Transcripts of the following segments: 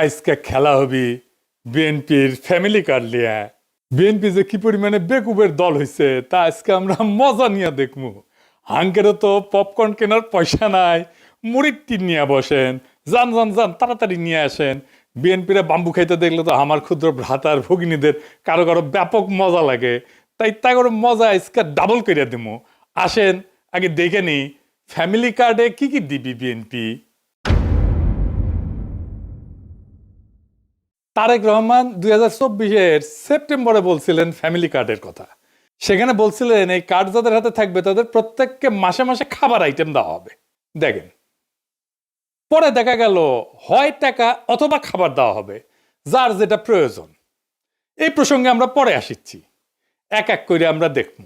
আজকে খেলা হবি বিএনপির ফ্যামিলি কার্ড লিয়া। বিএনপি যে কি পরিমাণে বেকুবের দল হয়েছে তা আজকে আমরা মজা নিয়ে দেখবো। হাঙ্কেরও তো পপকর্ন কেনার পয়সা নাই, মুড়ির টিন নিয়ে বসেন। যান যান যান তাড়াতাড়ি নিয়ে আসেন। বিএনপিরা বাম্বু খাইতে দেখলে তো আমার ক্ষুদ্র ভ্রাতার ভগিনীদের কারো কারো ব্যাপক মজা লাগে। তাই করে মজা আজকে ডাবল করে দিব। আসেন আগে দেখে নি ফ্যামিলি কার্ডে কি কি দিবি বিএনপি। তারেক রহমান 2024-এর সেপ্টেম্বরে বলছিলেন ফ্যামিলি কার্ডের কথা। সেখানে বলছিলেন এই কার্ড যাদের হাতে থাকবে তাদের প্রত্যেককে মাসে মাসে খাবার আইটেম দেওয়া হবে। দেখেন, পরে দেখা গেল হয় টাকা অথবা খাবার দেওয়া হবে, যার যেটা প্রয়োজন। এই প্রসঙ্গে আমরা পরে আসিচ্ছি, এক এক করে আমরা দেখব।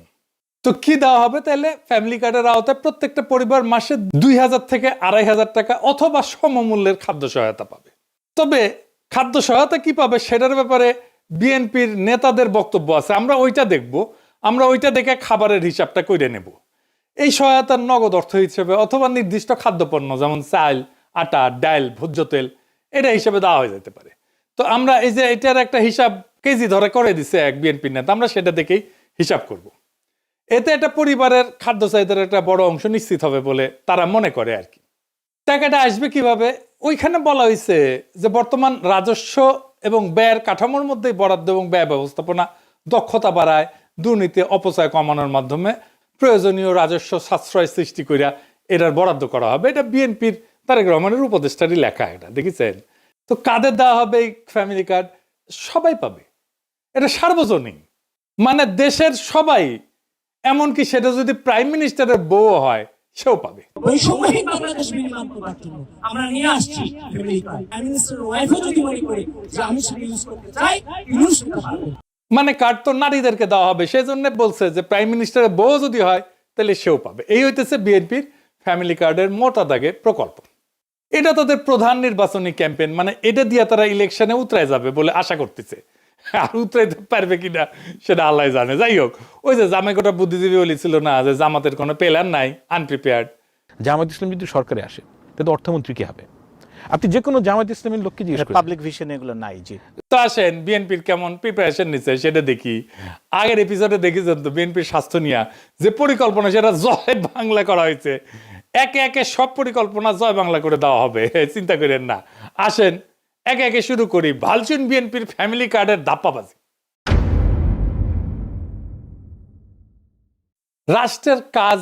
তো কি দেওয়া হবে? তাহলে ফ্যামিলি কার্ডের আওতায় প্রত্যেকটা পরিবার মাসে 2000 থেকে 2500 টাকা অথবা সমমূল্যের খাদ্য সহায়তা পাবে। তবে খাদ্য সহায়তা কি পাবে সেটার ব্যাপারে বিএনপির নেতাদের বক্তব্য আছে, আমরা ওইটা দেখব। আমরা ওইটা দেখে খাবারের হিসাবটা করে নেব। এই সহায়তার নগদ অর্থ হিসেবে অথবা নির্দিষ্ট খাদ্যপণ্য যেমন চাল, আটা, ডাল, ভোজ্য তেল, এটা হিসেবে দেওয়া হয়ে যেতে পারে। তো আমরা এই যে এটার একটা হিসাব কেজি ধরে করে দিছে এক বিএনপির নেতা, আমরা সেটা দেখেই হিসাব করব। এতে একটা পরিবারের খাদ্য চাহিদার একটা বড় অংশ নিশ্চিত হবে বলে তারা মনে করে আর কি। টাকাটা আসবে কিভাবে? ওইখানে বলা হয়েছে যে বর্তমান রাজস্ব এবং ব্যয়ের কাঠামোর মধ্যে বরাদ্দ এবং ব্যয় ব্যবস্থাপনা দক্ষতা বাড়ায়, দুর্নীতি অপচয় কমানোর মাধ্যমে প্রয়োজনীয় রাজস্ব সাশ্রয় সৃষ্টি করিয়া এটার বরাদ্দ করা হবে। এটা বিএনপির তারেক রহমানের উপদেষ্টারই লেখা, এটা দেখেছেন। তো কাদের দেওয়া হবে এই ফ্যামিলি কার্ড? সবাই পাবে, এটা সার্বজনীন, মানে দেশের সবাই। এমনকি সেটা যদি প্রাইম মিনিস্টারের বউ হয় সেও পাবে। বৈষম্যহীন বাংলাদেশ বিনির্মাণ করার জন্য আমরা নিয়ে আসছি ফ্যামিলি কার্ড। প্রাইম মিনিস্টার ওয়াইফও যদি মনে করে যে আমি সেটা ইউজ করতে চাই, ইউজ করতে পারবে। মানে কার্ড তো নারীদেরকে দেওয়া হবে, সেই জন্য বলছে যে প্রাইম মিনিস্টারের বউ যদি হয় তাহলে সেও পাবে। এই হইতেছে বিএনপির ফ্যামিলি কার্ডের মোটা দাগে প্রকল্প। এটা তাদের প্রধান নির্বাচনী ক্যাম্পেইন, মানে এটা দিয়ে তারা ইলেকশনে উতরায় যাবে বলে আশা করতেছে। আর উতরাইতে পারবে কিনা সেটা আল্লাহ জানে। যাই হোক, ওই যে জামাইকোটা বুদ্ধিজীবী বলেছিল না যে জামাতের কোনো প্ল্যান নাই, আনপ্রিপেয়ার্ড। জামায়াত ইসলাম যদি সরকারে আসে তাহলে অর্থমন্ত্রী কি হবে? আপনি যে কোনো জামায়াত ইসলামের লোককে জিজ্ঞেস করেন, পাবলিক ভিশন এগুলো নাই। জি, তো আসেন বিএনপির কেমন প্রিপারেশন নিচ্ছে সেটা দেখি। আগের এপিসোডে দেখেছেন তো বিএনপির স্বাস্থ্য নিয়ে যে পরিকল্পনা, সেটা জয় বাংলা করা হয়েছে। একে একে সব পরিকল্পনা জয় বাংলা করে দেওয়া হবে, চিন্তা করেন না। আসেন একে একে শুরু করি ভালচুন বিএনপির ফ্যামিলি কার্ডের ধাপ্পাবাজি। রাষ্ট্রের কাজ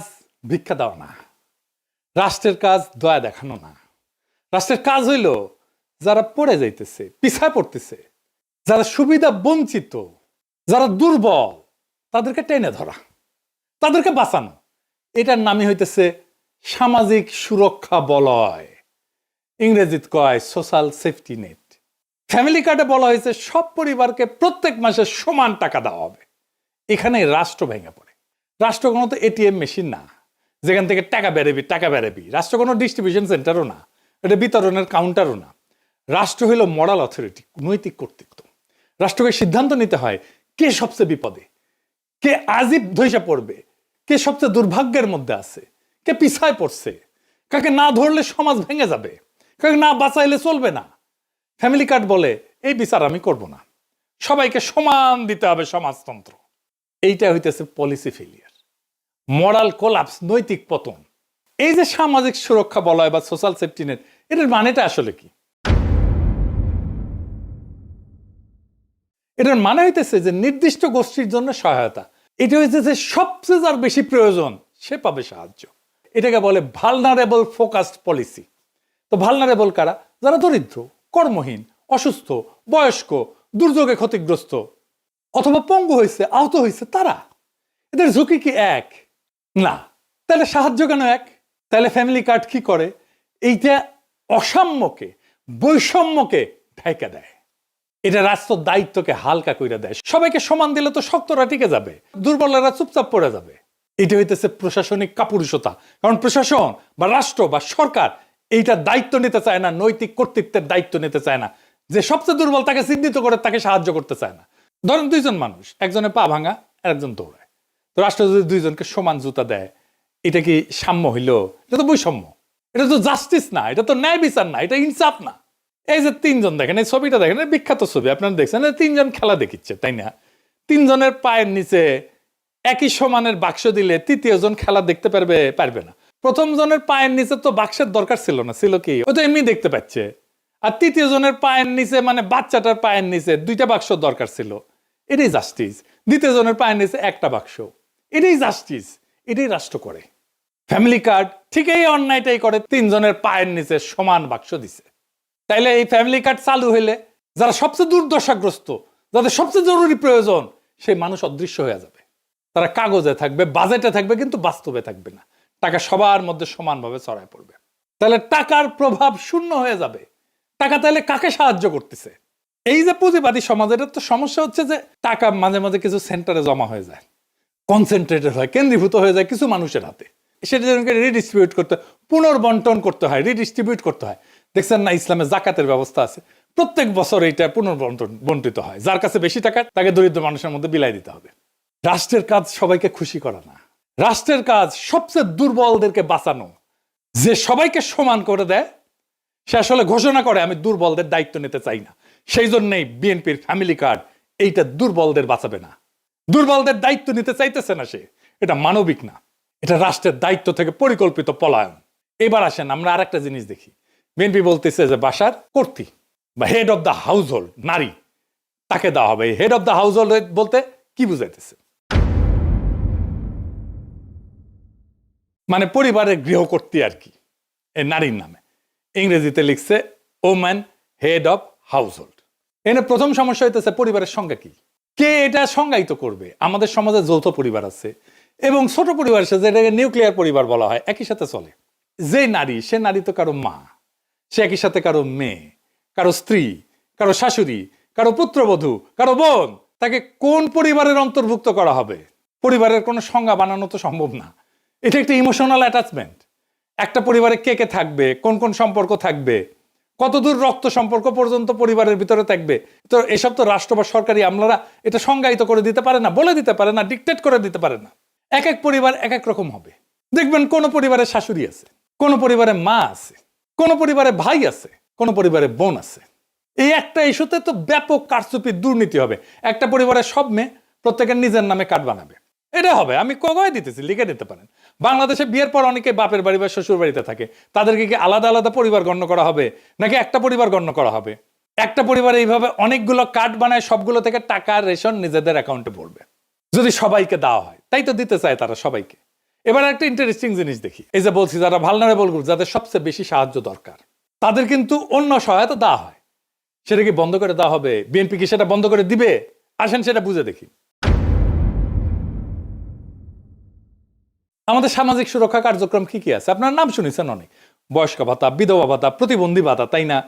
ভিক্ষা দেওয়া না, রাষ্ট্রের কাজ দয়া দেখানো না। রাষ্ট্রের কাজ হইল যারা পড়ে যাইতেছে, পিছায় পড়তেছে, যারা সুবিধা বঞ্চিত, যারা দুর্বল, তাদেরকে টেনে ধরা, তাদেরকে বাঁচানো। এটার নামই হইতেছে সামাজিক সুরক্ষা বলয়, ইংরেজিত কয় সোশ্যাল সেফটি নেট। ফ্যামিলি কার্ডে বলা হয়েছে সব পরিবারকে প্রত্যেক মাসে সমান টাকা দেওয়া হবে। এখানে রাষ্ট্র ভেঙে পড়ে। রাষ্ট্র কোনো তো এটিএম মেশিন না যেখান থেকে টাকা বেড়াবি। রাষ্ট্র কোনো ডিস্ট্রিবিউশন সেন্টারও না, এটা বিতরণের কাউন্টারও না। রাষ্ট্র হইল মরাল অথরিটি, নৈতিক কর্তৃত্ব। রাষ্ট্রকে সিদ্ধান্ত নিতে হয় কে সবচেয়ে বিপদে, কে আজীব ধৈসা পড়বে, কে সবচেয়ে দুর্ভাগ্যের মধ্যে আছে, কে পিছায় পড়ছে, কাকে না ধরলে সমাজ ভেঙে যাবে, কাকে না বাঁচাইলে চলবে না। ফ্যামিলি কার্ড বলে এই বিচার আমি করব না, সবাইকে সমান দিতে হবে সমাজতন্ত্র। এইটা হইতেছে পলিসি ফেলিয়ার, মরাল কোলাপস, নৈতিক পতন। এই যে সামাজিক সুরক্ষা বলয় বা সোশ্যাল সেফটি নেট, এটার মানেটা আসলে কি? এটার মানে হইতেছে যে নির্দিষ্ট গোষ্ঠীর জন্য সহায়তা। এটা হইতেছে যে সবচেয়ে যার বেশি প্রয়োজন সে পাবে সাহায্য। এটাকে বলে ভালনারেবল ফোকাসড পলিসি। তো ভালনারেবল কারা? যারা দরিদ্র, কর্মহীন, অসুস্থ, বয়স্ক, দুর্যোগে ক্ষতিগ্রস্ত অথবা পঙ্গু হয়েছে, আহত হয়েছে, তারা। এদের ঝুঁকি কি এক? না। তাহলে সাহায্য কেন এক? তাহলে ফ্যামিলি কার্ড কি করে? এইটা অসাম্যকে, বৈষম্যকে ঢাইকা দেয়। এটা রাষ্ট্র দায়িত্বকে হালকা কইরা দেয়। সবাইকে সমান দিলে তো শক্তরা টিকে যাবে, দুর্বলেরা চুপচাপ পড়ে যাবে। এটা হইতেছে প্রশাসনিক কাপুরুষতা। কারণ প্রশাসন বা রাষ্ট্র বা সরকার এইটা দায়িত্ব নিতে চায় না, নৈতিক কর্তৃত্বের দায়িত্ব নিতে চায় না। যে সবচেয়ে দুর্বল তাকে চিহ্নিত করে তাকে সাহায্য করতে চায় না। ধরেন দুইজন মানুষ, একজনের পা ভাঙা আর একজন দৌড়ায়। তো রাষ্ট্র যদি দুইজনকে সমান জুতা দেয়, এটা কি সাম্য হইল? এটা তো বৈষম্য, এটা তো জাস্টিস না, এটা তো ন্যায় বিচার না, এটা ইনসাফ না। এই যে তিনজন দেখেন, এই ছবিটা দেখেন, বিখ্যাত ছবি আপনারা দেখছেন, তিনজন খেলা দেখিচ্ছে, তাই না? তিনজনের পায়ের নিচে একই সমানের বাক্স দিলে তৃতীয় জন খেলা দেখতে পারবে না। প্রথম জনের পায়ের নিচে তো বাক্সের দরকার ছিল না, ছিল কি, ও তো এমনি দেখতে পাচ্ছে। আর তৃতীয় জনের পায়ের নিচে মানে বাচ্চাটার পায়ের নিচে 2টা বাক্স দরকার ছিল, এটাই জাস্টিস। দ্বিতীয় জনের পায়ের নিচে একটা বাক্স, এটাই জাস্টিস, এটাই রাষ্ট্র করে। ফ্যামিলি কার্ড ঠিক এই অন্যায়টাই করে, তিনজনের পায়ের নিচে সমান বাক্স দিছে। তাইলে এই ফ্যামিলি কার্ড চালু হইলে যারা সবচেয়ে দুর্দশাগ্রস্ত, যাদের সবচেয়ে জরুরি প্রয়োজন, সেই মানুষ অদৃশ্য হয়ে যাবে। তারা কাগজে থাকবে, বাজেটে থাকবে, কিন্তু বাস্তবে থাকবে না। টাকা সবার মধ্যে সমানভাবে ছড়ায় পড়বে। তাহলে টাকার প্রভাব শূন্য হয়ে যাবে। টাকা তাহলে কাকে সাহায্য করতেছে? এই যে পুঁজিবাদী সমাজ, এটার তো সমস্যা হচ্ছে যে টাকা মাঝে মাঝে কিছু সেন্টারে জমা হয়ে যায়, কনসেন্ট্রেটেড হয়, কেন্দ্রীভূত হয়ে যায় কিছু মানুষের হাতে। সেটা যেন রিডিস্ট্রিবিউট করতে, পুনর্বন্টন করতে হয়, রিডিস্ট্রিবিউট করতে হয়। দেখছেন না, ইসলামে জাকাতের ব্যবস্থা আছে, প্রত্যেক বছর এইটা বন্টিত হয়। যার কাছে বেশি টাকা, তাকে দরিদ্র মানুষের মধ্যে বিলাই দিতে হবে। রাষ্ট্রের কাজ সবাইকে খুশি করা না, রাষ্ট্রের কাজ সবচেয়ে দুর্বলদেরকে বাঁচানো। যে সবাইকে সমান করে দেয়, সে আসলে ঘোষণা করে আমি দুর্বলদের দায়িত্ব নিতে চাই না। সেই জন্যই বিএনপির ফ্যামিলি কার্ড এইটা দুর্বলদের বাঁচাবে না, দুর্বলদের দায়িত্ব নিতে চাইতেছে না সে। এটা মানবিক না, এটা রাষ্ট্রের দায়িত্ব থেকে পরিকল্পিত পলায়ন। এবার আসেন আমরা আর একটা জিনিস দেখি। বিএনপি বলতেছে যে বাসার কর্ত্রী বা head of the house hold নারী, তাকে দেওয়া হবে। Head of the house hold বলতে কি বুঝাইতেছে? মানে পরিবারের গৃহকর্ত্রী আর কি, এই নারীর নামে। ইংরেজিতে লিখছে woman head of house hold. এনে প্রথম সমস্যা হইতেছে পরিবারের সংজ্ঞা কি, কে এটা সংজ্ঞায়িত করবে? আমাদের সমাজে যৌথ পরিবার আছে এবং ছোট পরিবার আছে, যেটাকে নিউক্লিয়ার পরিবার বলা হয়, একই সাথে চলে। যে নারী, সে নারী তো কারো মা, সে একই সাথে কারো মেয়ে, কারো স্ত্রী, কারো শাশুড়ি, কারো পুত্রবধূ, কারো বোন। তাকে কোন পরিবারের অন্তর্ভুক্ত করা হবে? পরিবারের কোনো সংজ্ঞা বানানো তো সম্ভব না। এটা একটা ইমোশনাল অ্যাটাচমেন্ট। একটা পরিবারে কে কে থাকবে, কোন কোন সম্পর্ক থাকবে, কতদূর রক্ত সম্পর্ক পর্যন্ত পরিবারের ভিতরে থাকবে, তো এসব তো রাষ্ট্র বা সরকারি আমলারা এটা সংজ্ঞায়িত করে দিতে পারে না, বলে দিতে পারে না, ডিকটেট করে দিতে পারে না। এক এক পরিবার এক এক রকম হবে। দেখবেন কোন পরিবারে শাশুড়ি আছে, কোন পরিবারে মা আছে, কোন পরিবারে ভাই আছে, কোন পরিবারে বোন আছে। এই একটা ইস্যুতে তো ব্যাপক কারচুপি, দুর্নীতি হবে। একটা পরিবারের সব মেয়ে প্রত্যেকের নিজের নামে কার্ড বানাবে, এটা হবে। আমি কয়ে দিতেছি, লিখে দিতে পারেন। বাংলাদেশে বিয়ের পর অনেকে বাপের বাড়ি বা শ্বশুর বাড়িতে থাকে, তাদেরকে কি আলাদা আলাদা পরিবার গণ্য করা হবে, নাকি একটা পরিবার গণ্য করা হবে? একটা পরিবারে এইভাবে অনেকগুলো কার্ড বানায়, সবগুলো থেকে টাকা রেশন নিজেদের অ্যাকাউন্টে পড়বে। যদি সবাইকে দেওয়া হয়, তাই তো দিতে চায় তারা সবাইকে। এবার একটা ইন্টারেস্টিং জিনিস দেখি। এই যে বলছি, যারা ভালনারেবল গ্রুপ, যাদের সবচেয়ে বেশি সাহায্য দরকার, তাদের কিন্তু অন্য সহায়তা দেওয়া হয়। সেটা কি বন্ধ করে দেওয়া হবে? বিএনপি কি সেটা বন্ধ করে দিবে? আসেন সেটা বুঝে দেখি। আমাদের সামাজিক সুরক্ষা কার্যক্রম কি কি আছে? আপনার নাম শুনেছেন অনেক, বয়স্ক ভাতা, বিধবা ভাতা, প্রতিবন্ধী ভাতা, তাই না?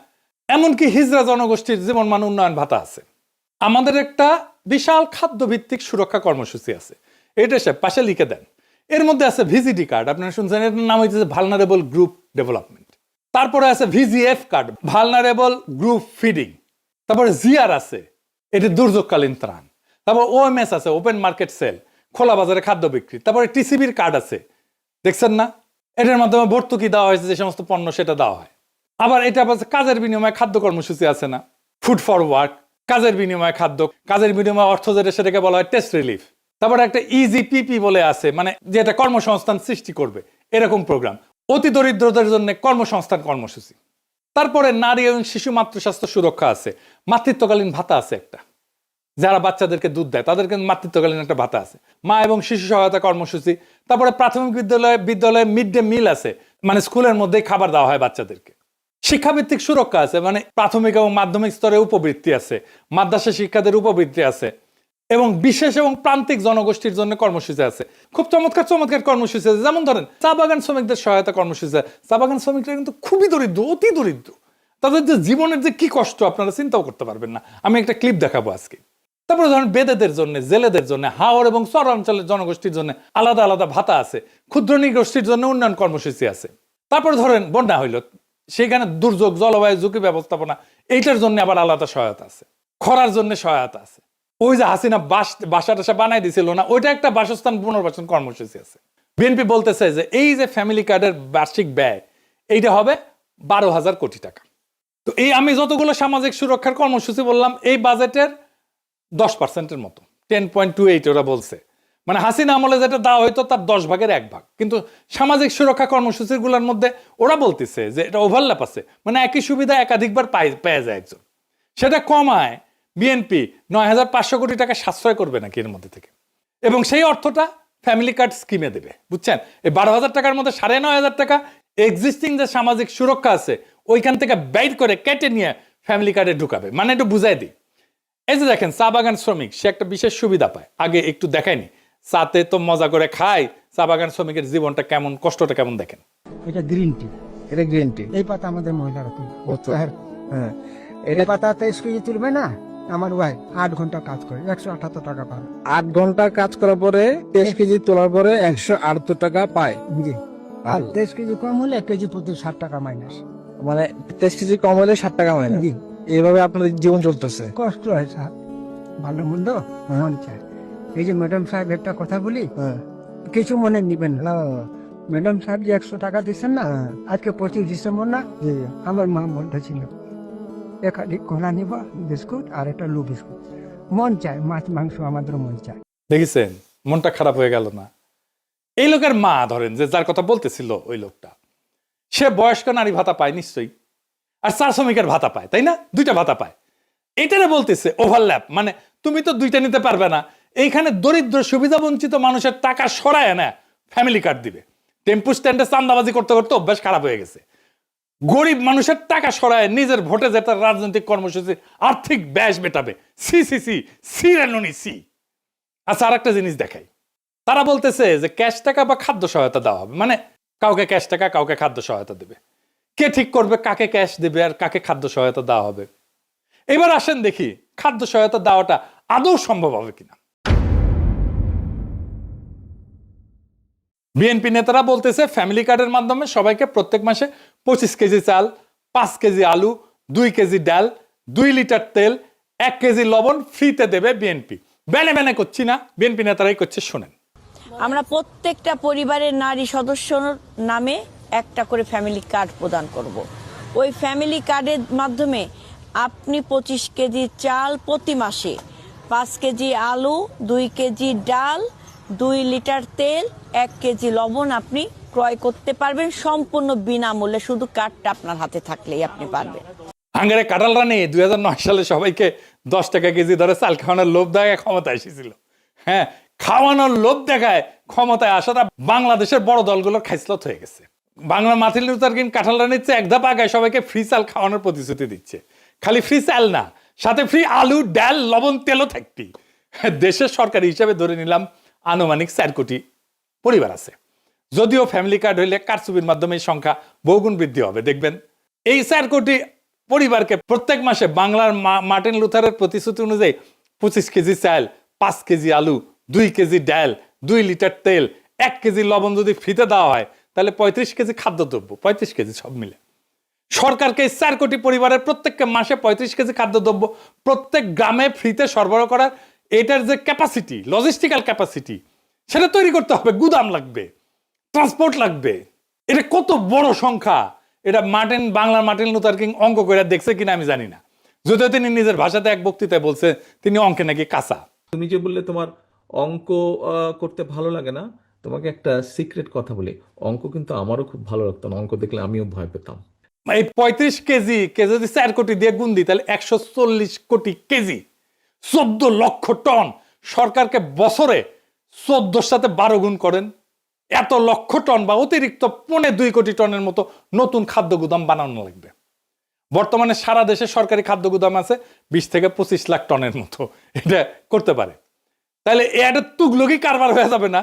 এমনকি হিজড়া জনগোষ্ঠীর জীবন মান উন্নয়ন ভাতা আছে। আমাদের একটা বিশাল খাদ্যভিত্তিক সুরক্ষা কর্মসূচি আছে, এটা সে পাশে লিখে দেন। এর মধ্যে আছে ভিজিডি কার্ড, আপনারা শুনছেন, এর নাম হচ্ছে ভালনারেবল গ্রুপ ডেভেলপমেন্ট। তারপরে আছে VGF card, vulnerable group feeding. তারপরে জিআর আছে, এটি দুর্যোগকালীন ত্রাণ। তারপর ওএমএস আছে, ওপেন মার্কেট সেল, খোলা বাজারে খাদ্য বিক্রি। তারপরে টিসিবির কার্ড আছে, দেখছেন না? এটার মাধ্যমে ভর্তুকি দেওয়া হয়েছে, যে সমস্ত পণ্য সেটা দেওয়া হয়। আবার এটা কাজের বিনিময়ে খাদ্য কর্মসূচি আছে না, ফুড ফর ওয়ার্ক, কাজের বিনিময়ে খাদ্য, কাজের বিনিময়ে অর্থ, যেটা সেটাকে বলা হয় টেস্ট রিলিফ। তারপরে একটা ইজিপিপি বলে আছে, মানে যেটা কর্মসংস্থান সৃষ্টি করবে, এরকম প্রোগ্রাম। অতি দরিদ্রদের জন্য কর্মসংস্থান কর্মসূচি। তারপরে নারী এবং শিশু মাতৃস্বাস্থ্য সুরক্ষা আছে, মাতৃত্বকালীন ভাতা আছে একটা, যারা বাচ্চাদেরকে দুধ দেয় তাদেরকে মাতৃত্বকালীন একটা ভাতা আছে, মা এবং শিশু সহায়তা কর্মসূচি। তারপরে প্রাথমিক বিদ্যালয়ে মিড ডে মিল আছে, মানে স্কুলের মধ্যেই খাবার দেওয়া হয় বাচ্চাদেরকে। শিক্ষাভিত্তিক সুরক্ষা আছে, মানে প্রাথমিক এবং মাধ্যমিক স্তরে উপবৃত্তি আছে, মাদ্রাসা শিক্ষাদের উপবৃত্তি আছে, এবং বিশেষ এবং প্রান্তিক জনগোষ্ঠীর জন্য কর্মসূচি আছে। খুব চমৎকার চমৎকার কর্মসূচি আছে। যেমন ধরেন চা বাগান শ্রমিকদের সহায়তা কর্মসূচি আছে। চা বাগান শ্রমিকরা কিন্তু খুবই দরিদ্র, অতি দরিদ্র। তাদের যে জীবনের যে কি কষ্ট আপনারা চিন্তাও করতে পারবেন না। আমি একটা ক্লিপ দেখাবো আজকে। তারপরে ধরেন বেদেদের জন্য, জেলেদের জন্য, হাওর এবং চর অঞ্চলের জনগোষ্ঠীর জন্য আলাদা আলাদা ভাতা আছে। ক্ষুদ্র নৃগোষ্ঠীর জন্য উন্নয়ন কর্মসূচি আছে। তারপরে ধরেন বন্যা হইল, সেখানে দুর্যোগ, জলবায়ু ঝুঁকি ব্যবস্থাপনা, এইটার জন্য আবার আলাদা সহায়তা আছে। খরার জন্য সহায়তা আছে। ওই যে হাসিনা বাসা টাসা বানাই দিছিল না, ওইটা একটা বাসস্থান পুনর্বাসন কর্মসূচি আছে। বিএনপি বলতেছে যে এই যে ফ্যামিলি কার্ডের বার্ষিক ব্যয়, এইটা হবে 12,000 কোটি টাকা। তো এই আমি যতগুলো সামাজিক সুরক্ষার কর্মসূচি বললাম এই বাজেটের 10%-এর মতো, 10.28 ওরা বলছে। মানে হাসিনা আমলে যেটা দেওয়া হয়তো তার 10 ভাগের 1 ভাগ। কিন্তু সামাজিক সুরক্ষা কর্মসূচিগুলোর মধ্যে ওরা বলতেছে যে এটা ওভারল্যাপ আছে, মানে একই সুবিধা একাধিকবার পেয়ে যায় একজন। সেটা কমায় বিএনপি 9,500 কোটি টাকা সাশ্রয় করবে নাকি এর মধ্যে থেকে, এবং সেই অর্থটা ফ্যামিলি কার্ড স্কিমে দেবে। বুঝছেন, এই 12,000 টাকার মধ্যে 9,500 টাকা এক্সিস্টিং যে সামাজিক সুরক্ষা আছে ওইখান থেকে বাইর করে কেটে নিয়ে ফ্যামিলি কার্ডে ঢুকাবে। মানে একটু বুঝাই দিই, এই যে দেখেন চা বাগান শ্রমিক সে একটা বিশেষ সুবিধা পায়, আগে একটু দেখায়নি, চাতে তো মজা করে খায়, চা বাগান শ্রমিকের জীবনটা কেমন, কষ্টটা কেমন দেখেন। এটা গ্রিন টি, এটা গ্রিন টি। এই পাতা আমাদের মহিলারা তুলবে। হ্যাঁ, এই পাতা 23 কেজি তুলবে না, আমার ওয়াই 8 ঘন্টা কাজ করে 178 টাকা পাবে। 8 ঘন্টা কাজ করার পরে 23 কেজি তোলার পরে 178 টাকা পায়। জি, আর 23 কেজি কম হলে 1 কেজি প্রতি 60 টাকা মাইনাস। মানে 23 কেজি কম হলে 60 টাকা হয় না। জি, এইভাবে আপনাদের জীবন চলতেছে। কষ্ট হয় স্যার, ভালো মন্দ মন চায়। এই যে ম্যাডাম সাহেব একটা কথা বলি, কিছু মনে নিবেন না। ম্যাডাম সাহেব যে 100 টাকা দিচ্ছেন না, আজকে 25 ডিসেম্বর না, আমার মা বলতেছিল একাধি কলা নিব, বিস্কুট আর একটা লু বিস্কুট। মন চায়, মাছ মাংস আমাদের মন চায়। দেখেছেন মনটা খারাপ হয়ে গেল না? এই লোকের মা ধরেন যে যার কথা বলতেছিল ওই লোকটা, সে বয়স্ক নারী ভাতা পায় নিশ্চয়ই, আর চা শ্রমিকের ভাতা পায়, তাই না? 2টা ভাতা পায়। এটারে বলতেছে ওভারল্যাপ, মানে তুমি তো 2টা নিতে পারবে না, এইখানে দরিদ্র সুবিধা বঞ্চিত মানুষের টাকা সরায় না ফ্যামিলি কার্ড দিবে। টেম্পু স্ট্যান্ডে চান্দাবাজি করতে করতে অভ্যাস খারাপ হয়ে গেছে, গরিব মানুষের টাকা সরায় নিজের ভোটে যেটা রাজনৈতিক কর্মসূচি আর্থিক ব্যয় মেটাবে। সি সি সি সি রানুনি সি। আচ্ছা, আর একটা জিনিস দেখাই, তারা বলতেছে যে ক্যাশ টাকা বা খাদ্য সহায়তা দেওয়া হবে, মানে কাউকে ক্যাশ টাকা কাউকে খাদ্য সহায়তা দেবে। কে ঠিক করবে কাকে ক্যাশ দেবে আর কাকে খাদ্য সহায়তা দেওয়া হবে? এবার আসেন দেখি খাদ্য সহায়তা দেওয়াটা আদৌ সম্ভব হবে কিনা। বিএনপি নেতারা বলতেছে ফ্যামিলি কার্ডের মাধ্যমে সবাইকে প্রত্যেক মাসে 25 কেজি চাল, 5 কেজি আলু, 2 কেজি ডাল, 2 লিটার তেল, 1 কেজি লবণ ফ্রিতে দেবে বিএনপি। বেনে বেনে করছি না, বিএনপি নেতারাই করছে, শোনেন। আমরা প্রত্যেকটা পরিবারের নারী সদস্যর নামে একটা করে ফ্যামিলি কার্ড প্রদান করব। ওই ফ্যামিলি কার্ডের মাধ্যমে আপনি 25 কেজি চাল প্রতি মাসে, 5 কেজি আলু, 2 কেজি ডাল, 2 লিটার তেল, 1 কেজি লবণ আপনি ক্রয় করতে পারবেন সম্পূর্ণ বিনামূল্যে, শুধু কার্ডটা আপনার হাতে থাকলেই আপনি পারবেন। হাঙ্গারে কাঁঠাল রানী 2009 সালে সবাইকে 10 টাকা কেজি ধরে চাল খাওয়ানোর লোভ দেখায় ক্ষমতায় এসেছিল। হ্যাঁ, খাওয়ানোর লোভ দেখায় ক্ষমতায় আসাটা বাংলাদেশের বড় দলগুলোর খাইসলত হয়ে গেছে। বাংলা মার্টিন লুথার কিং কাঁঠাল রানীর চেয়ে 1 ধাপ আগায় সবাইকে ফ্রি চাল খাওয়ানোর প্রতিশ্রুতি দিচ্ছে। খালি ফ্রি চাল না, সাথে ফ্রি আলু, ডাল, লবণ, তেলও থাকতি। দেশের সরকারি হিসাবে ধরে নিলাম আনুমানিক 4 কোটি পরিবার আছে। যদিও ফ্যামিলি কার্ড হইলে কারচুপির মাধ্যমে এই সংখ্যা বহুগুণ বৃদ্ধি হবে। দেখবেন এই 4 কোটি পরিবারকে প্রত্যেক মাসে বাংলার মার্টিন লুথারের প্রতিশ্রুতি অনুযায়ী 25 কেজি চাল, 5 কেজি আলু, 2 কেজি ডাল, 2 লিটার তেল, 1 কেজি লবণ যদি ফ্রিতে দেওয়া হয় তাহলে 35 কেজি খাদ্যদ্রব্য, 35 কেজি সব মিলে সরকারকে 4 কোটি পরিবারের প্রত্যেককে মাসে 35 কেজি খাদ্যদ্রব্য প্রত্যেক গ্রামে ফ্রিতে সরবরাহ করার এটার যে ক্যাপাসিটি, লজিস্টিক্যাল ক্যাপাসিটি, সেটা তৈরি করতে হবে। গুদাম লাগবে, ট্রান্সপোর্ট লাগবে। এটা কত বড় সংখ্যা, এটা বাংলার মার্টিন লুথার কিং অঙ্ক করে দেখছে কিনা আমি জানি না, যদিও তিনি নিজের ভাষাতে এক বক্তৃতায় বলছে তিনি অঙ্কে নাকি কাঁচা। তুমি যে বললে তোমার অঙ্ক করতে ভালো লাগে না, তোমাকে একটা সিক্রেট কথা বলি, অঙ্ক কিন্তু আমারও খুব ভালো লাগতো না, অঙ্ক দেখলে আমিও ভয় পেতাম। এই 35 কেজি যদি 4 কোটি দিয়ে গুণ দিই তাহলে 140 কোটি কেজি, 14 লক্ষ টন। সরকারকে বছরে 14 সাথে 12 গুণ করেন, এত লক্ষ টন বা অতিরিক্ত 2.25 কোটি টনের মতো নতুন খাদ্য গুদাম বানানো লাগবে। বর্তমানে সারা দেশে সরকারি খাদ্য গুদাম আছে 20 থেকে 25 লাখ টনের মতো, এটা করতে পারে। তাহলে এটা তুগলকি কারবার হয়ে যাবে না?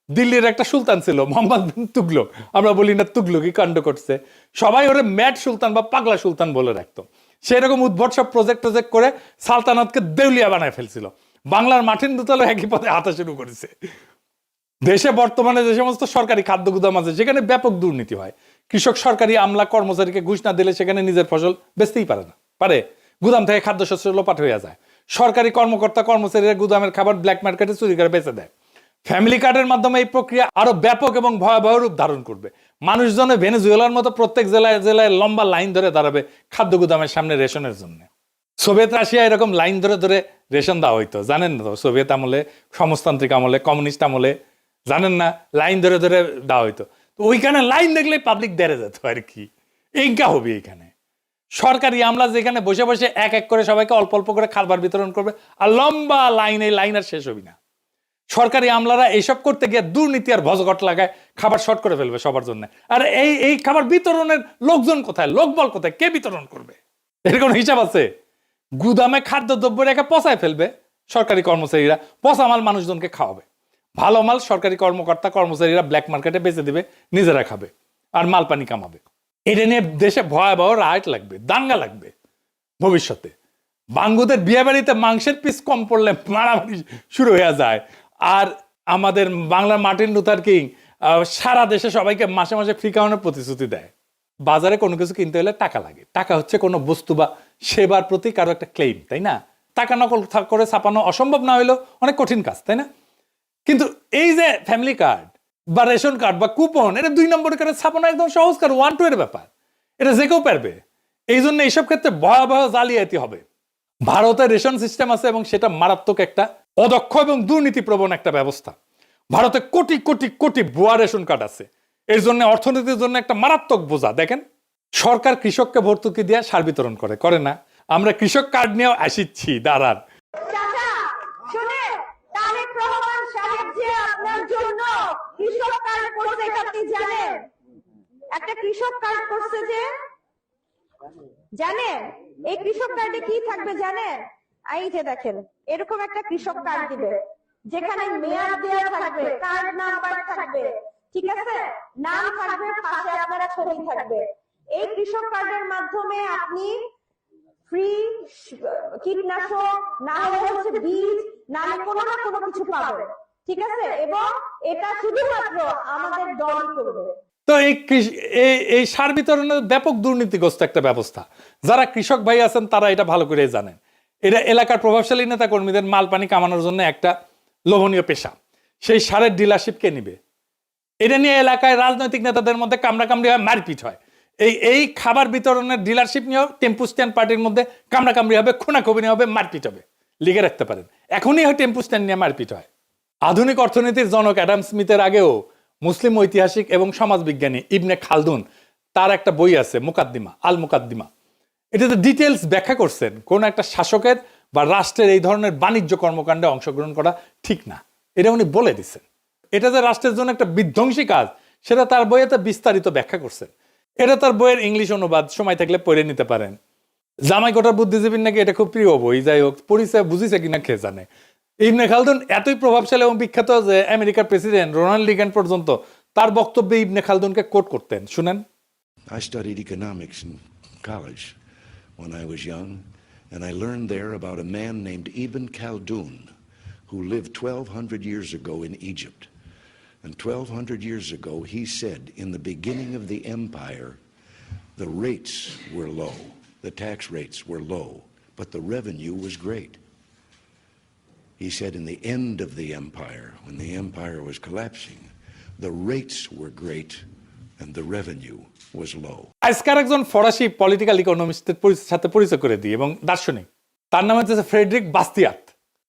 দিল্লির একটা সুলতান ছিল মোহাম্মদ বিন তুগলক, আমরা বলি না তুগলকি কাণ্ড করছে, সবাই ওরে ম্যাড সুলতান বা পাগলা সুলতান বলে রাখতো। সেরকম উদ্ভট সব প্রজেক্ট করে সালতানাতকে দেউলিয়া বানায় ফেলছিল। বাংলার মার্টিন লুথারও একই পথে হাঁটা শুরু করেছে। দেশে বর্তমানে যে সমস্ত সরকারি খাদ্য গুদাম আছে সেখানে ব্যাপক দুর্নীতি হয়। কৃষক সরকারি আমলা কর্মচারীকে ঘুষ না দিলে সেখানে নিজের ফসল বেচতেই পারে না, পারে গুদাম থেকে খাদ্যশস্য লোপাট হয়ে যায়। সরকারি কর্মকর্তা কর্মচারীরা গুদামের খাবার ব্ল্যাক মার্কেটে চুরি করে বেচে দেয়। ফ্যামিলি কার্ডের মাধ্যমে এই প্রক্রিয়া আরো ব্যাপক এবং ভয়াবহ রূপ ধারণ করবে। মানুষজনে ভেনেজুয়েলার মতো প্রত্যেক জেলায় জেলায় লম্বা লাইন ধরে দাঁড়াবে খাদ্য গুদামের সামনে রেশনের জন্য। সোভিয়েত রাশিয়া এরকম লাইন ধরে ধরে রেশন দেওয়া হইতো, জানেন না তো? সোভিয়েত আমলে, সমাজতান্ত্রিক আমলে, কমিউনিস্ট আমলে, জানেন না, লাইন ধরে ধরে দেওয়া হইতো। তো ওইখানে লাইন দেখলে পাবলিক দেড়ে যেত আর কি। এইটা হবে এইখানে সরকারি আমলা যেখানে বসে বসে এক এক করে সবাইকে অল্প অল্প করে খাবার বিতরণ করবে, আর লম্বা লাইন, এই লাইন আর শেষ হবি না। সরকারি আমলারা এইসব করতে গিয়ে দুর্নীতি আর ভজঘট লাগায় খাবার শর্ট করে ফেলবে সবার জন্য। আর এই খাবার বিতরণের লোকজন কোথায়, লোকবল কোথায়, কে বিতরণ করবে? এর কোনো হিসাব আছে? গুদামে খাদ্যদ্রব্য রেখে পচায় ফেলবে সরকারি কর্মচারীরা, পচা মাল মানুষজনকে খাওয়াবে, ভালো মাল সরকারি কর্মকর্তা কর্মচারীরা ব্ল্যাক মার্কেটে বেচে দিবে, নিজেরা খাবে আর মাল পানি কামাবে। এটা নিয়ে দেশে ভয়াবহ রাইট লাগবে, দাঙ্গা লাগবে ভবিষ্যতে। বাঙ্গুদের বিয়ে বাড়িতে মাংসের পিস কম পড়লে মারামারি শুরু হয়ে যায়। আর আমাদের বাংলার মার্টিন লুথার কিং সারা দেশে সবাইকে মাসে মাসে ফ্রি খাওয়ানোর প্রতিশ্রুতি দেয়। বাজারে কোনো কিছু কিনতে হলে টাকা লাগে। টাকা হচ্ছে কোনো বস্তু বা সেবার প্রতি কারো একটা ক্লেম, তাই না? টাকা নকল করে ছাপানো অসম্ভব না হইলেও অনেক কঠিন কাজ, তাই না? কিন্তু এই যে ফ্যামিলি কার্ড বা রেশন কার্ড বা কুপন, এটা 2 নম্বর করে ছাপানো একদম সহজ কাজ, 1-2 এর ব্যাপার। এটা যে কেউ পারবে। এই জন্য এইসব ক্ষেত্রে ভয়াবহ জালিয়াতি হবে। ভারতের রেশন সিস্টেম আছে এবং সেটা মারাত্মক একটা অদক্ষ এবং দুর্নীতিপ্রবণ একটা ব্যবস্থা। ভারতে কোটি কোটি কোটি ভুয়া রেশন কার্ড আছে। এর জন্য অর্থনীতির জন্য একটা মারাত্মক বোঝা। দেখেন, সরকার কৃষককে ভর্তুকি দিয়ে সার বিতরণ করে না? আমরা কৃষক কার্ড নিয়েও আসিচ্ছি, দাঁড়ান। চাচা শুনে, তারেক রহমান সাহেব যে আপনার জন্য কৃষক কার্ড করছে এটা আপনি জানেন? একটা কৃষক কার্ড করছে যে, জানেন এই কৃষক কার্ডে কি থাকবে জানেন? এই যে দেখেন, এরকম একটা কৃষক কার্ড দিবে যেখানে মেয়াদ দেওয়া থাকবে, কার্ড নাম্বার থাকবে, ঠিক আছে, নাম থাকবে, পাশে আপনার ছবি থাকবে। এই কৃষক কার্ডের মাধ্যমে আপনি ফ্রি কীটনাশক, না হলে হচ্ছে বীজ, না হলে কোনো না কোনো কিছু পাবেন, ঠিক আছে? এবং এটা শুধুমাত্র আমাদের দল করবে। তো এই সার বিতরণের ব্যাপক দুর্নীতিগ্রস্ত একটা ব্যবস্থা। যারা কৃষক ভাই আছেন তারা এটা ভালো করে জানেন। এটা এলাকার প্রভাবশালী নেতা কর্মীদের মাল পানি কামানোর জন্য একটা লোভনীয় পেশা। সেই সারের ডিলারশিপ কে নিবে? এটা নিয়ে এলাকায় রাজনৈতিক নেতাদের মধ্যে কামড়াকামড়ি হয়, মারপিট হয়। এই খাবার বিতরণের ডিলারশিপ নিয়েও টেম্পু স্ট্যান্ড পার্টির মধ্যে কামড়াকামড়ি হবে, খুনাখুবি হবে, মারপিট হবে। লিখে রাখতে পারেন, এখনই হয় টেম্পু স্ট্যান্ড নিয়ে মারপিট হয়। আধুনিক অর্থনীতির জনক অ্যাডাম স্মিথের আগেও মুসলিম ঐতিহাসিক এবং সমাজবিজ্ঞানী ইবনে খালদুন, তার একটা বই আছে মুকাদ্দিমা, আল মুকাদ্দিমা। এটাতে ডিটেলস ব্যাখ্যা করছেন কোন একটা শাসকের বা রাষ্ট্রের এই ধরনের বাণিজ্য কর্মকাণ্ডে অংশগ্রহণ করা ঠিক না। এটা উনি বলে দিচ্ছেন। এটা যে রাষ্ট্রের জন্য একটা বিধ্বংসী কাজ, সেটা তার বইয়েতে বিস্তারিত ব্যাখ্যা করছেন। এটা তার বইয়ের ইংলিশ অনুবাদ, সময় থাকলে পড়ে নিতে পারেন। জামাই কোটার বুদ্ধিজীবীর নাকি এটা খুব প্রিয় বই। যাই হোক, পরিচয় বুঝিছে কিনা কে জানে। ইবনে খালদুন এতই প্রভাবশালী এবং বিখ্যাত যে আমেরিকার প্রেসিডেন্ট রোনাল্ড রিগান পর্যন্ত তার বক্তব্যে ইবনে খালদুনকে কোট করতেন। শুনেন। I studied economics in college when I was young, and I learned there about a man named Ibn Khaldun who lived 1200 years ago in Egypt. And 1200 years ago he said, in the beginning of the empire, the rates were low, the tax rates were low, but the revenue was great. He said in the end of the empire, when the empire was collapsing, the rates were great and the revenue was low. আজকার একজন ফরাসি political ইকোনমিস্টের সাথে পরিচয় করে দিই এবং দার্শনিক, তার নাম হচ্ছে ফ্রেডরিক বাস্তিয়াত।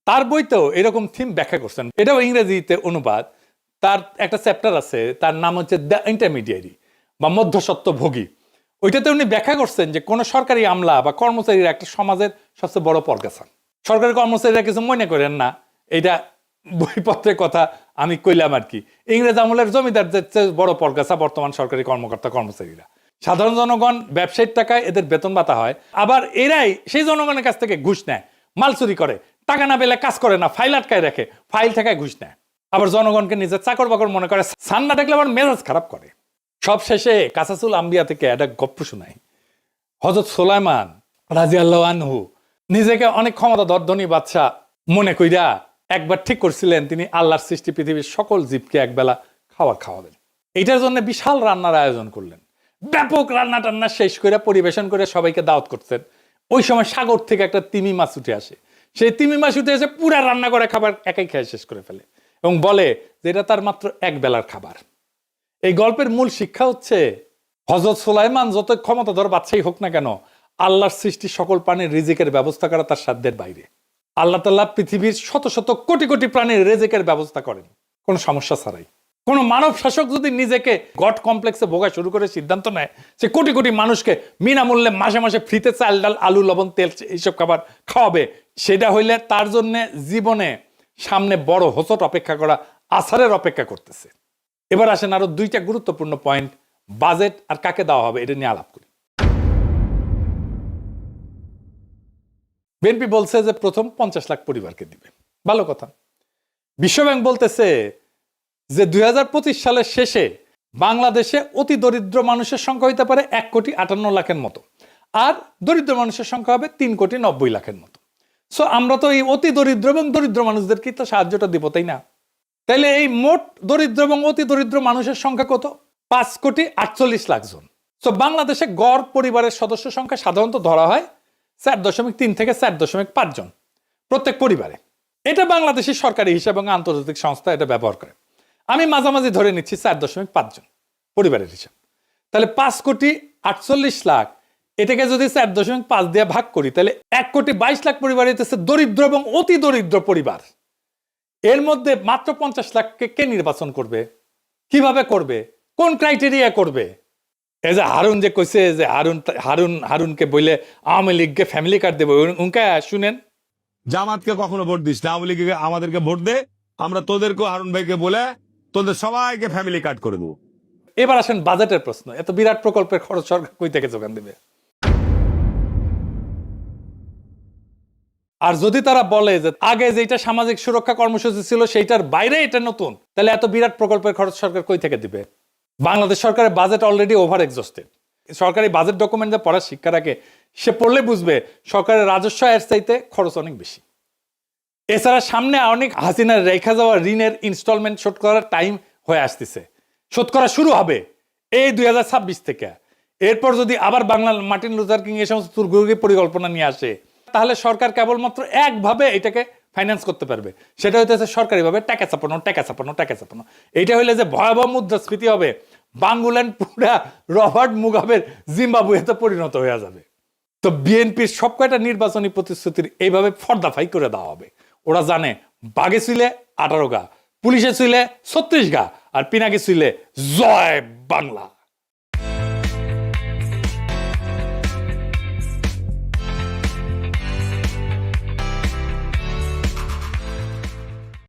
তার বইতেও এরকম থিম ব্যাখ্যা করছেন, এটাও ইংরেজিতে অনুবাদ। তার একটা চ্যাপ্টার আছে, তার নাম হচ্ছে দ্য ইন্টারমিডিয়ারি বা মধ্যস্বত্বভোগী। ওইটাতে উনি ব্যাখ্যা করছেন যে কোনো সরকারি আমলা বা কর্মচারীরা একটা সমাজের সবচেয়ে বড় পরগাছা। সরকারি কর্মচারীরা কিছু মনে করেন না, এইটা বইপত্রের কথা আমি কইলাম আর কি। ইংরেজ আমলের জমিদারদের চেয়ে বড় পরগাছা বর্তমান সরকারি কর্মকর্তা কর্মচারীরা। সাধারণ জনগণ ব্যবসায়ীর টাকায় এদের বেতন ভাতা হয়, আবার এরাই সেই জনগণের কাছ থেকে ঘুষ নেয়, মাল চুরি করে, টাকা না পেলে কাজ করে না, ফাইল আটকায় রাখে, ফাইল থেকে ঘুষ নেয়, আবার জনগণকে নিজের চাকর বাকর মনে করে, সান না দেখলে আবার মেজাজ খারাপ করে। সব শেষে কাসাসুল আম্বিয়া থেকে একটা গপ্প শোনাই। হযরত সুলাইমান রাদিয়াল্লাহু আনহু নিজেকে অনেক ক্ষমতাধর ধনী বাদশা মনে কইরা একবার ঠিক করছিলেন তিনি আল্লাহর সৃষ্টি পৃথিবীর সকল জীবকে একবেলা খাবার খাওয়াবেন। এইটার জন্য বিশাল রান্নার আয়োজন করলেন, ব্যাপক রান্না টান্না শেষ করে পরিবেশন করে সবাইকে দাওয়াত করছেন। ওই সময় সাগর থেকে একটা তিমি মাছ উঠে আসে, সেই তিমি মাছ উঠে এসে পুরা রান্না করে খাবার একাই খেয়ে শেষ করে ফেলে। এবং বলে যে এটা তার মাত্র এক বেলার খাবার। এই গল্পের মূল শিক্ষা হচ্ছে হযরত সুলাইমান যত ক্ষমতাধর বাদশাহী হোক না কেন, আল্লাহর সৃষ্টি সকল প্রাণীর রিজিকের ব্যবস্থা করা তার সাধ্যের বাইরে। আল্লাহ তাআলা পৃথিবীর শত শত কোটি কোটি প্রাণীর রিজিকের ব্যবস্থা করেন কোনো সমস্যা ছাড়াই। কোন মানব শাসক যদি নিজেকে গড কমপ্লেক্সে ভোগা শুরু করে সিদ্ধান্ত নেয় সে কোটি কোটি মানুষকে বিনামূল্যে মাসে মাসে ফ্রিতে চাল ডাল আলু লবণ তেল এইসব খাবার খাওয়াবে, সেটা হইলে তার জন্য জীবনে সামনে বড় হোঁচট অপেক্ষা করা, আছাড়ের অপেক্ষা করতেছে। এবার আসেন আরো দুইটা গুরুত্বপূর্ণ পয়েন্ট, বাজেট আর কাকে দেওয়া হবে এটা নিয়ে আলাপ করি। বিএনপি বলছে যে প্রথম 50 লাখ পরিবারকে দিবে, ভালো কথা। বিশ্বব্যাংক বলতেছে যে 2025 সালের শেষে বাংলাদেশে অতি দরিদ্র মানুষের সংখ্যা হইতে পারে 1,58,00,000-এর মতো, আর দরিদ্র মানুষের সংখ্যা হবে 3,90,00,000-এর মতো। সো আমরা তো এই অতি দরিদ্র এবং দরিদ্র মানুষদেরকে তো সাহায্যটা দিব, তাই না? তাইলে এই মোট দরিদ্র এবং অতি দরিদ্র মানুষের সংখ্যা কত? 5,48,00,000 জন। সো বাংলাদেশে গড় পরিবারের সদস্য সংখ্যা সাধারণত ধরা হয় 4.3 থেকে 4.5 জন প্রত্যেক পরিবারে। এটা বাংলাদেশের সরকারি হিসাব এবং আন্তর্জাতিক সংস্থা এটা ব্যবহার করে। আমি মাঝামাঝি ধরে নিচ্ছি 4.5 জন পরিবারের হিসাব। তাহলে 5,48,00,000 এটাকে যদি 4.5 দিয়ে ভাগ করি তাহলে 1,22,00,000 পরিবার হইতেছে দরিদ্র এবং অতি দরিদ্র পরিবার। এর মধ্যে মাত্র 50 লাখকে কে নির্বাচন করবে? কিভাবে করবে? কোন ক্রাইটেরিয়া করবে? এই যে হারুন যে কইছে যে হারুনকে বলে আওয়ামী লীগকে ফ্যামিলি কার্ড দেবো, উনকা শুনেন। জামাতকে কখনো ভোট দিস না, আওয়ামী লীগকে আমাদেরকে ভোট দে, আমরা তোদেরকেও হারুন ভাইকে বলে তোদের সবাইকে ফ্যামিলি কার্ড করে দেবো। এবার আসেন বাজেটের প্রশ্ন। এত বিরাট প্রকল্পের খরচ সরকার কই থেকে যোগান দেবে? আর যদি তারা বলে যে আগে যেটা সামাজিক সুরক্ষা কর্মসূচি ছিল সেইটার বাইরে এটা নতুন, তাহলে এত বিরাট প্রকল্পের খরচ সরকার কই থেকে দিবে? বাংলাদেশ সরকারের বাজেট অলরেডি ওভার এক্সস্টেড। সরকারি বাজেট ডকুমেন্ট যা পড়ার শিক্ষা রাখে সে পড়লে বুঝবে সরকারের রাজস্ব এর চাইতে খরচ অনেক বেশি। এছাড়া সামনে অনেক হাসিনার রেখা যাওয়া ঋণের ইনস্টলমেন্ট শোধ করার টাইম হয়ে আসতেছে, শোধ করা শুরু হবে এই 2026 থেকে। এরপর যদি আবার বাংলা মার্টিন লুথার কিং এই সমস্ত দুর্গোগী পরিকল্পনা নিয়ে আসে তাহলে সরকার কেবলমাত্র একভাবে এটাকে ফাইন্যান্স করতে পারবে, সেটা হইতেছে সরকারিভাবে টাকা চাপানো। এইটা হইলে যে ভয়াবহ মুদ্রাস্ফীতি হবে, বাংলাদেশ পুরা রবার্ট মুগাবের জিম্বাবুয়েতে পরিণত হয়ে যাবে। তো বিএনপির সব কয়টা নির্বাচনী প্রতিশ্রুতির এইভাবে ফর্দাফাই করে দেওয়া হবে। ওরা জানে বাগে ছিলে 18 গা, পুলিশে ছিলে 36 গা, আর পিনাকি ছিলে জয় বাংলা।